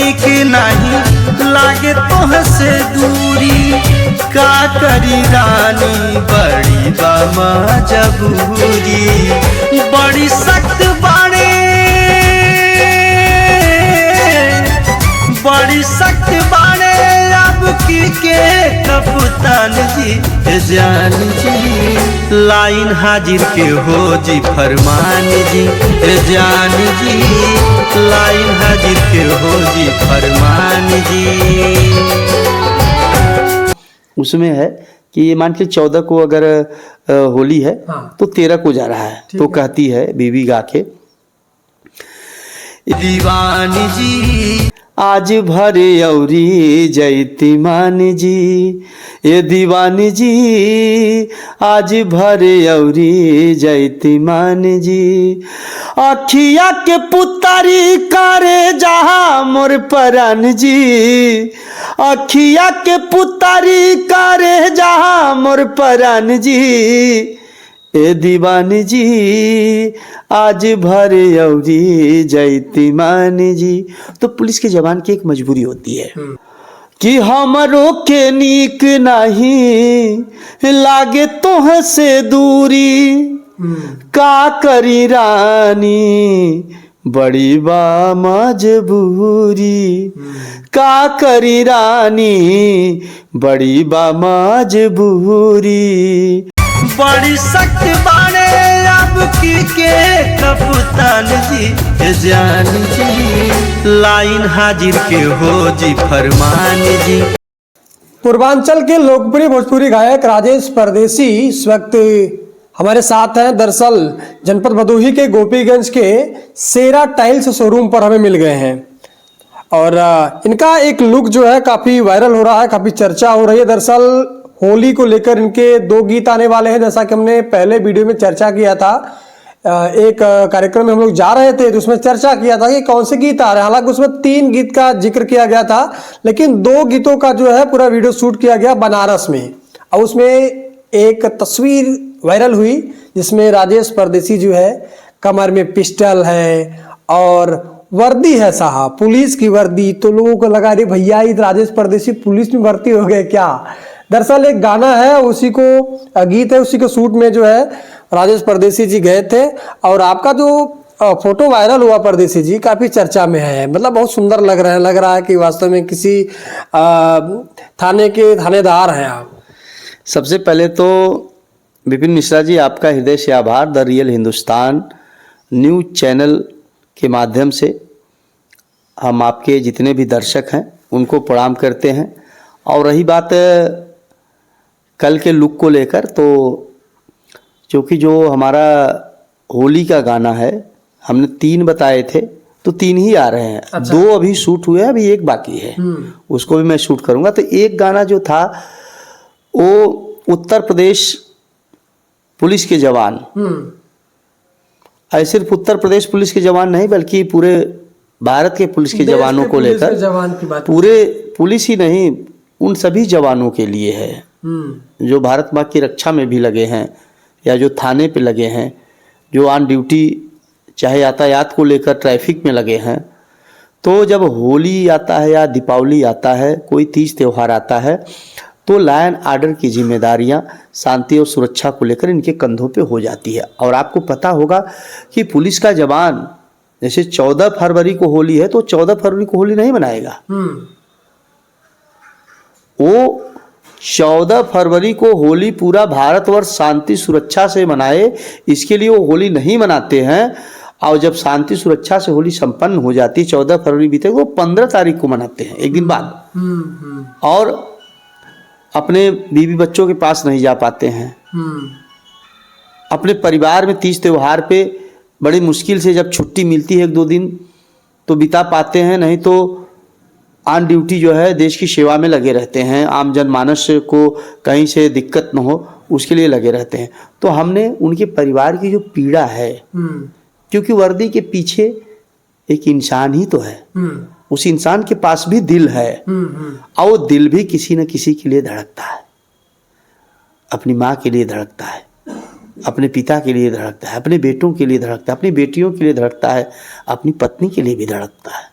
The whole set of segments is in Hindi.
नीक नहीं लागे तोहसे दूरी, का करी रानी बड़ी बा मजबूरी। बड़ी सख्त बाड़े, बड़ी सख्त बाड़े अब की के कप्तान जी जान जी। लाइन हाजिर के हो जी फरमान जी जान जी, लाइन हाजिर के हो जी फरमान जी। उसमें है कि ये मान के 14 को अगर होली है तो 13 को जा रहा है, तो कहती है बीवी गा के, दीवानी जी आज भरे औरी जयती मान जी, ये दीवानी जी आज भरे औरी जयती मान जी। अखिया के पुतारी करे जहाँ मोर परान जी, अखिया के पुतारी करे जहाँ मोर परान जी। ए दीवानी जी आज भरे औरी जयती मान जी। तो पुलिस के जवान की एक मजबूरी होती है कि हमरो के नीक नहीं लागे तोह से दूरी, का करी रानी बड़ी बा मजबूरी, का करी रानी बड़ी बा मजबूरी। बड़ी सख्त बाड़े अब की के कप्तान जी जान जी, लाइन हाजिर के हो जी फरमान जी। पूर्वांचल के लोकप्रिय भोजपुरी गायक राजेश परदेसी इस वक्त हमारे साथ हैं। दरअसल जनपद भदोही के गोपीगंज के शेरा टाइल्स शोरूम पर हमें मिल गए हैं और इनका एक लुक जो है काफ़ी वायरल हो रहा है, काफ़ी चर्चा हो रही है। दरअसल होली को लेकर इनके 2 गीत आने वाले हैं, जैसा कि हमने पहले वीडियो में चर्चा किया था। एक कार्यक्रम में हम लोग जा रहे थे तो उसमें चर्चा किया था कि कौन से गीत आ रहे हैं। हालांकि उसमें 3 गीत का जिक्र किया गया था, लेकिन 2 गीतों का जो है पूरा वीडियो शूट किया गया बनारस में। और उसमें एक तस्वीर वायरल हुई जिसमें राजेश परदेसी जो है कमर में पिस्टल है और वर्दी है साहब, पुलिस की वर्दी। तो लोगों को लगा अरे भैया ये राजेश परदेसी पुलिस में भर्ती हो गए क्या। दरअसल एक गाना है, उसी को गीत है, उसी के शूट में जो है राजेश परदेसी जी गए थे। और आपका जो फोटो वायरल हुआ परदेसी जी काफ़ी चर्चा में है, मतलब बहुत सुंदर लग रहा है कि वास्तव में किसी थाने के थानेदार हैं आप। सबसे पहले तो विपिन मिश्रा जी आपका हृदय से आभार। The real Hindustan news channel के माध्यम से हम आपके जितने भी दर्शक हैं उनको प्रणाम करते हैं। और रही बात कल के लुक को लेकर, तो क्योंकि जो हमारा होली का गाना है हमने 3 बताए थे तो 3 ही आ रहे हैं। अच्छा। 2 अभी शूट हुए हैं, अभी 1 बाकी है, उसको भी मैं शूट करूँगा। तो एक गाना जो था वो उत्तर प्रदेश पुलिस के जवान, ऐसे सिर्फ उत्तर प्रदेश पुलिस के जवान नहीं बल्कि पूरे भारत के पुलिस के जवानों को लेकर, पूरे पुलिस ही नहीं उन सभी जवानों के लिए है जो भारत माँ की रक्षा में भी लगे हैं या जो थाने पे लगे हैं, जो ऑन ड्यूटी चाहे यातायात को लेकर ट्रैफिक में लगे हैं। तो जब होली आता है या दीपावली आता है, कोई तीज त्यौहार आता है, तो लॉ एंड ऑर्डर की जिम्मेदारियां शांति और सुरक्षा को लेकर इनके कंधों पे हो जाती है। और आपको पता होगा कि पुलिस का जवान जैसे 14 फरवरी को होली है तो 14 फरवरी को होली नहीं मनाएगा, वो 14 फरवरी को होली पूरा भारतवर्ष शांति सुरक्षा से मनाए, इसके लिए वो होली नहीं मनाते हैं। और जब शांति सुरक्षा से होली संपन्न हो जाती है, 14 फरवरी बीते, वो 15 तारीख को मनाते हैं, एक दिन बाद। और अपने बीवी बच्चों के पास नहीं जा पाते हैं, अपने परिवार में तीज त्यौहार पे बड़ी मुश्किल से जब छुट्टी मिलती है 1-2 दिन तो बिता पाते हैं, नहीं तो ऑन ड्यूटी जो है देश की सेवा में लगे रहते हैं, आम जनमानस को कहीं से दिक्कत न हो उसके लिए लगे रहते हैं। तो हमने उनके परिवार की जो पीड़ा है, क्योंकि वर्दी के पीछे एक इंसान ही तो है, उस इंसान के पास भी दिल है, और वो दिल भी किसी न किसी के लिए धड़कता है। अपनी माँ के लिए धड़कता है, अपने पिता के लिए धड़कता है, अपने बेटों के लिए धड़कता है, अपनी बेटियों के लिए धड़कता है, अपनी पत्नी के लिए भी धड़कता है।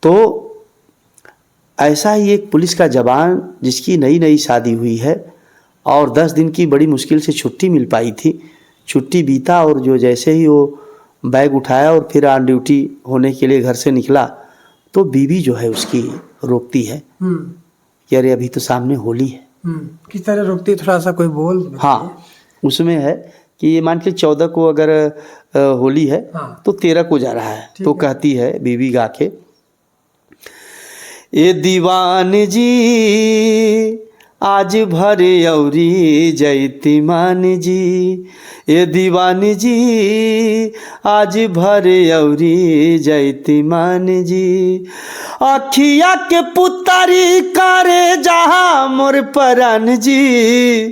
तो ऐसा ही एक पुलिस का जवान जिसकी नई नई शादी हुई है और 10 दिन की बड़ी मुश्किल से छुट्टी मिल पाई थी, छुट्टी बीता और जो जैसे ही वो बैग उठाया और फिर ऑन ड्यूटी होने के लिए घर से निकला तो बीवी जो है उसकी रोकती है कि अरे अभी तो सामने होली है। किस तरह रोकती है, थोड़ा सा कोई बोल बताइए। हाँ, उसमें है कि ये मान के 14 को अगर होली है हाँ। तो 13 को जा रहा है, तो कहती है बीवी गा के, ए दीवान जी आज भरे औरी जयती मान जी, ए दीवान जी आज भरे औरी जयती मान जी, अखिया के पुतारी करे जहाँ मोर परान जी,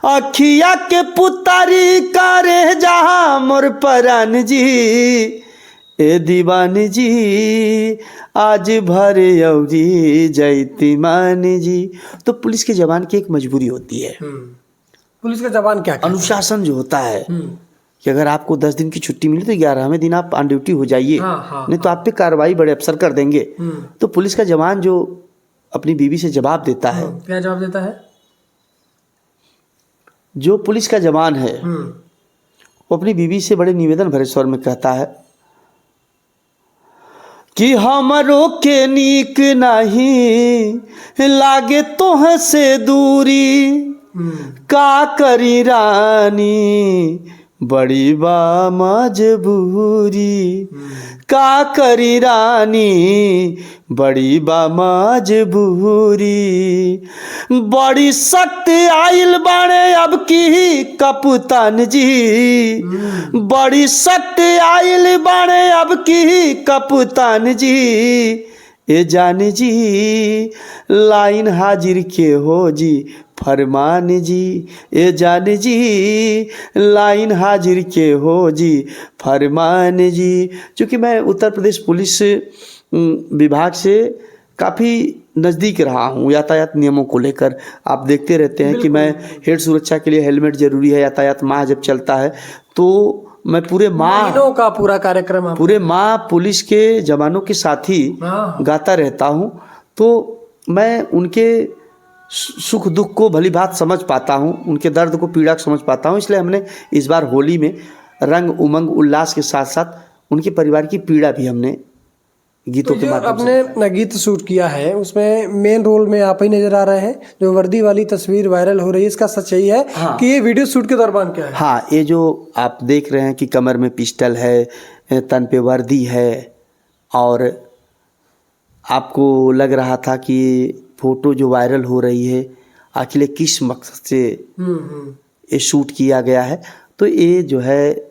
अखिया के पुतारी करे जहाँ मोर परान जी, ए दीवान जी आज भरे औरी जयती मान जी। तो पुलिस के जवान की एक मजबूरी होती है, पुलिस का जवान क्या कहता है? अनुशासन जो होता है कि अगर आपको 10 दिन की छुट्टी मिली तो 11वें दिन आप ऑन ड्यूटी हो जाइए, नहीं तो आप पे कार्रवाई बड़े अफसर कर देंगे। तो पुलिस का जवान जो अपनी बीवी से जवाब देता है, क्या जवाब देता है? जो पुलिस का जवान है वो अपनी बीवी से बड़े निवेदन भरे स्वर में कहता है कि हमरो के नीक नहीं लागे तोह से दूरी, का करी रानी बड़ी बा मजबूरी, का करी रानी बड़ी बा मजबूरी, बड़ी सख्त आइल बाड़े अब की कप्तान जी, बड़ी सख्त आइल बाड़े अब की कप्तान जी, ए जान जी लाइन हाजिर के हो जी फरमान जी, ए जान जी लाइन हाजिर के हो जी फरमान जी। चूँकि मैं उत्तर प्रदेश पुलिस विभाग से काफ़ी नज़दीक रहा हूँ यातायात नियमों को लेकर, आप देखते रहते हैं कि मैं हेड सुरक्षा के लिए हेलमेट ज़रूरी है, यातायात माह जब चलता है तो मैं पूरे माह का पूरा कार्यक्रम पूरे माह पुलिस के जवानों के साथ ही गाता रहता हूँ। तो मैं उनके सुख दुख को भली बात समझ पाता हूँ, उनके दर्द को पीड़ा को समझ पाता हूँ। इसलिए हमने इस बार होली में रंग उमंग उल्लास के साथ साथ उनके परिवार की पीड़ा भी हमने गीतों के माध्यम से अपने गीत शूट किया है, उसमें मेन रोल में आप ही नजर आ रहे हैं। जो वर्दी वाली तस्वीर वायरल हो रही है, इसका सच्चाई है कि ये वीडियो शूट के दौरान क्या है? हाँ, ये जो आप देख रहे हैं कि कमर में पिस्टल है, तन पे वर्दी है और आपको लग रहा था कि फोटो जो वायरल हो रही है आखिर किस मकसद से ये शूट किया गया है, तो ये जो है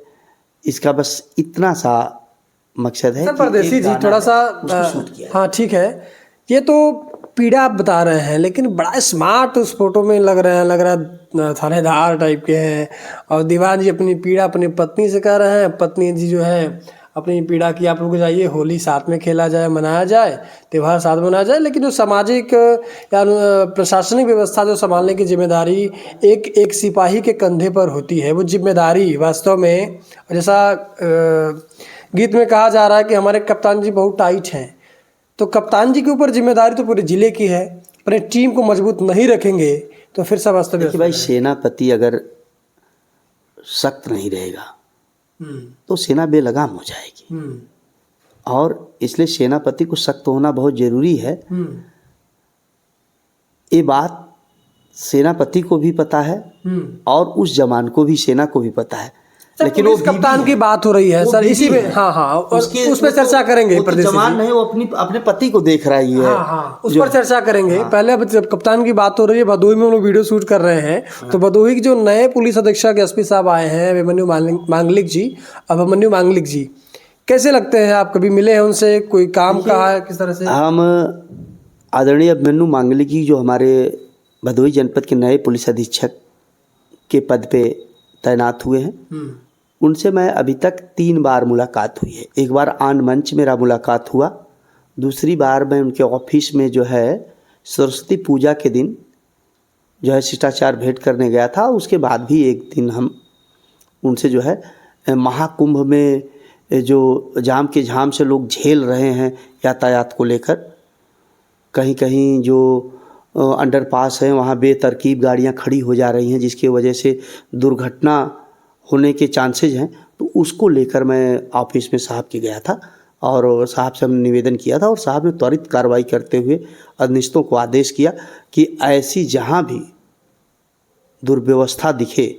इसका बस इतना सा मकसद है। परदेसी जी थोड़ा सा शूट किया। हाँ ठीक है, ये तो पीड़ा आप बता रहे हैं लेकिन बड़ा स्मार्ट उस फोटो में लग रहा है थानेदार टाइप के हैं। और दीवान जी अपनी पीड़ा अपनी पत्नी से कह रहे हैं, पत्नी जी जो है अपनी पीड़ा की आप लोग जाइए, होली साथ में खेला जाए, मनाया जाए, त्यौहार साथ मनाया जाए। लेकिन जो सामाजिक या प्रशासनिक व्यवस्था जो संभालने की जिम्मेदारी एक सिपाही के कंधे पर होती है, वो जिम्मेदारी वास्तव में जैसा गीत में कहा जा रहा है कि हमारे कप्तान जी बहुत टाइट हैं, तो कप्तान जी के ऊपर जिम्मेदारी तो पूरे जिले की है। अपने टीम को मजबूत नहीं रखेंगे तो फिर सब अस्त व्यस्त। भाई सेनापति अगर सख्त नहीं रहेगा तो सेना बेलगाम हो जाएगी, और इसलिए सेनापति को सख्त होना बहुत जरूरी है। ये बात सेनापति को भी पता है और उस जवान को भी, सेना को भी पता है। लेकिन वो कप्तान की बात हो रही है सर, इसी में हाँ उस पर चर्चा करेंगे। तो जवान नहीं, वो अपने पति को देख रही है, उस पर चर्चा करेंगे। पहले अब जब कप्तान की बात हो रही है, भदोही में हम लोग वीडियो शूट कर रहे हैं, तो भदोही के जो नए पुलिस अधीक्षक एसपी साहब आए हैं अभिमन्यु मांगलिक जी, कैसे लगते हैं? आप कभी मिले हैं उनसे, कोई काम कहा है किस तरह से? हम आदरणीय अभिमन्यु मांगलिक जी जो हमारे भदोही जनपद के नए पुलिस अधीक्षक के पद पे तैनात हुए हैं, उनसे मैं अभी तक 3 बार मुलाकात हुई है। एक बार आन मंच मेरा मुलाकात हुआ, दूसरी बार मैं उनके ऑफिस में जो है सरस्वती पूजा के दिन जो है शिष्टाचार भेंट करने गया था। उसके बाद भी एक दिन हम उनसे जो है महाकुंभ में जो जाम के झाम से लोग झेल रहे हैं यातायात को लेकर। कहीं कहीं जो अंडरपास है वहाँ बेतरतीब गाड़ियाँ खड़ी हो जा रही हैं, जिसकी वजह से दुर्घटना होने के चांसेज हैं। तो उसको लेकर मैं ऑफिस में साहब के गया था और साहब से हमने निवेदन किया था और साहब ने त्वरित कार्रवाई करते हुए अधनिष्ठों को आदेश किया कि ऐसी जहाँ भी दुर्व्यवस्था दिखे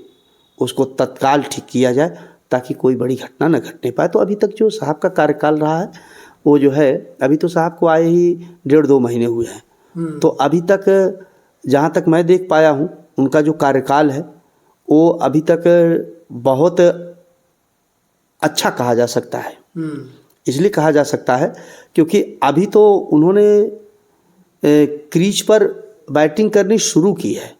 उसको तत्काल ठीक किया जाए ताकि कोई बड़ी घटना न घटने पाए। तो अभी तक जो साहब का कार्यकाल रहा है वो जो है, अभी तो साहब को आए ही 1.5-2 महीने हुए हैं। तो अभी तक जहाँ तक मैं देख पाया हूँ उनका जो कार्यकाल है वो अभी तक बहुत अच्छा कहा जा सकता है। इसलिए कहा जा सकता है क्योंकि अभी तो उन्होंने क्रीज पर बैटिंग करनी शुरू की है।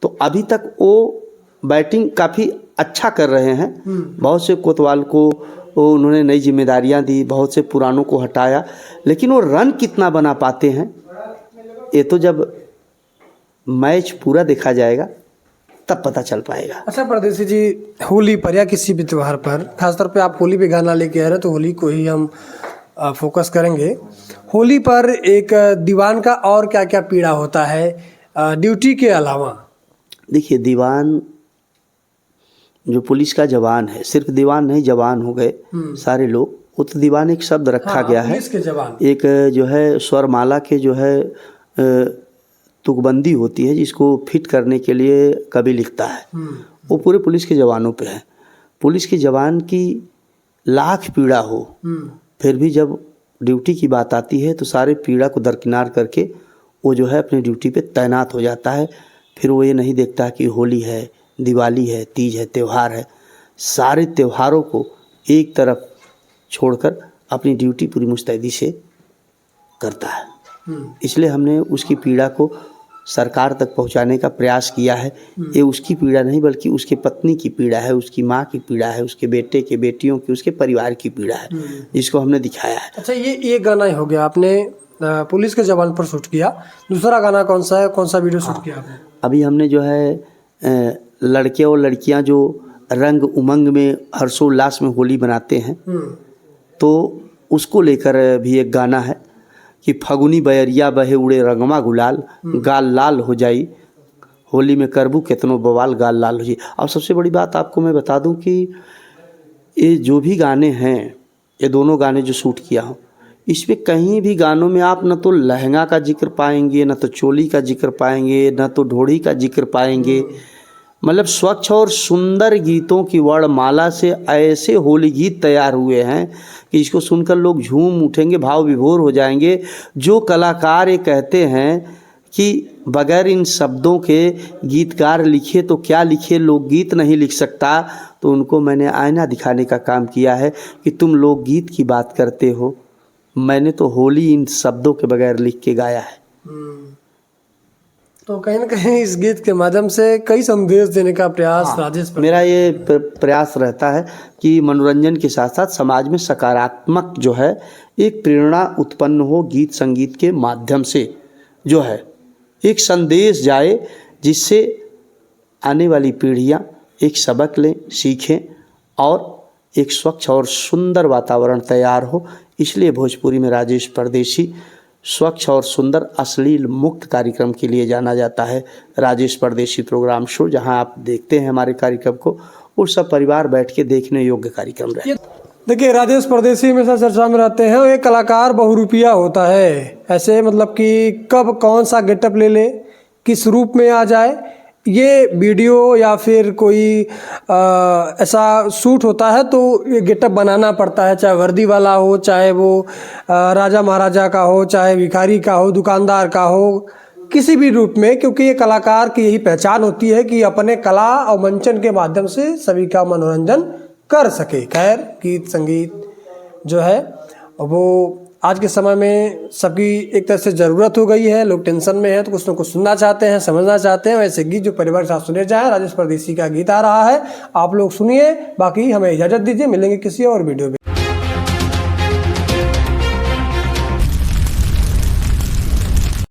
तो अभी तक वो बैटिंग काफ़ी अच्छा कर रहे हैं। बहुत से कोतवाल को उन्होंने नई जिम्मेदारियां दी, बहुत से पुरानों को हटाया, लेकिन वो रन कितना बना पाते हैं ये तो जब मैच पूरा देखा जाएगा तब पता चल पाएगा। अच्छा परदेसी जी, होली पर या किसी भी त्यौहार पर, खासतौर पे आप होली पे गाना लेके आ रहे हैं तो होली को ही हम फोकस करेंगे। होली पर एक दीवान का और क्या क्या पीड़ा होता है ड्यूटी के अलावा? देखिए, दीवान जो पुलिस का जवान है, सिर्फ दीवान नहीं, जवान हो गए सारे लोग, वो तो दीवान एक शब्द रखा गया है। पुलिस के जवान एक जो है स्वरमाला के जो है तुकबंदी होती है जिसको फिट करने के लिए कवि लिखता है, वो पूरे पुलिस के जवानों पे है। पुलिस के जवान की लाख पीड़ा हो फिर भी जब ड्यूटी की बात आती है तो सारे पीड़ा को दरकिनार करके वो जो है अपनी ड्यूटी पे तैनात हो जाता है। फिर वो ये नहीं देखता कि होली है, दिवाली है, तीज है, त्यौहार है, सारे त्योहारों को एक तरफ छोड़कर अपनी ड्यूटी पूरी मुस्तैदी से करता है। इसलिए हमने उसकी पीड़ा को सरकार तक पहुंचाने का प्रयास किया है। ये उसकी पीड़ा नहीं बल्कि उसके पत्नी की पीड़ा है, उसकी माँ की पीड़ा है, उसके बेटे के बेटियों की, उसके परिवार की पीड़ा है, जिसको हमने दिखाया है। अच्छा, ये गाना ही हो गया, आपने पुलिस के जवान पर शूट किया। दूसरा गाना कौन सा है, कौन सा वीडियो शूट किया आपने? अभी हमने जो है लड़के और लड़कियां जो रंग उमंग में हर्षोल्लास में होली मनाते हैं, तो उसको लेकर भी एक गाना है कि फगुनी बयरिया बहे उड़े रंगमा गुलाल, गाल लाल हो जाई होली में करबू कितनो बवाल, गाल लाल हो जाई। और सबसे बड़ी बात आपको मैं बता दूं कि ये जो भी गाने हैं, ये दोनों गाने जो शूट किया हूँ, इसमें कहीं भी गानों में आप न तो लहंगा का जिक्र पाएंगे, न तो चोली का जिक्र पाएंगे, न तो ढोड़ी का जिक्र पाएंगे। मतलब स्वच्छ और सुंदर गीतों की वर्णमाला से ऐसे होली गीत तैयार हुए हैं कि इसको सुनकर लोग झूम उठेंगे, भाव विभोर हो जाएंगे। जो कलाकार ये कहते हैं कि बगैर इन शब्दों के गीतकार लिखे तो क्या लिखे, लोकगीत नहीं लिख सकता, तो उनको मैंने आईना दिखाने का काम किया है कि तुम लोकगीत की बात करते हो, मैंने तो होली इन शब्दों के बगैर लिख के गाया है। तो कहीं ना कहीं इस गीत के माध्यम से कई संदेश देने का प्रयास राजेश मेरा ये प्रयास रहता है कि मनोरंजन के साथ साथ समाज में सकारात्मक जो है एक प्रेरणा उत्पन्न हो, गीत संगीत के माध्यम से जो है एक संदेश जाए, जिससे आने वाली पीढ़ियाँ एक सबक लें, सीखें और एक स्वच्छ और सुंदर वातावरण तैयार हो। इसलिए भोजपुरी में राजेश परदेसी स्वच्छ और सुंदर अश्लील मुक्त कार्यक्रम के लिए जाना जाता है। राजेश परदेसी प्रोग्राम शो, जहां आप देखते हैं हमारे कार्यक्रम को, और सब परिवार बैठ के देखने योग्य कार्यक्रम रहे। देखिए, राजेश परदेसी हमेशा चर्चा में रहते हैं। एक कलाकार बहुरूपिया होता है, ऐसे मतलब कि कब कौन सा गेटअप ले ले, किस रूप में आ जाए, ये वीडियो या फिर कोई ऐसा शूट होता है तो ये गेटअप बनाना पड़ता है, चाहे वर्दी वाला हो, चाहे वो राजा महाराजा का हो, चाहे भिखारी का हो, दुकानदार का हो, किसी भी रूप में, क्योंकि ये कलाकार की यही पहचान होती है कि अपने कला और मंचन के माध्यम से सभी का मनोरंजन कर सके। खैर, गीत संगीत जो है वो आज के समय में सबकी एक तरह से ज़रूरत हो गई है। लोग टेंशन में हैं तो कुछ ना कुछ सुनना चाहते हैं, समझना चाहते हैं। वैसे गीत जो परिवार के साथ सुने जाए, राजेश परदेसी का गीत आ रहा है, आप लोग सुनिए। बाकी हमें इजाज़त दीजिए, मिलेंगे किसी और वीडियो में।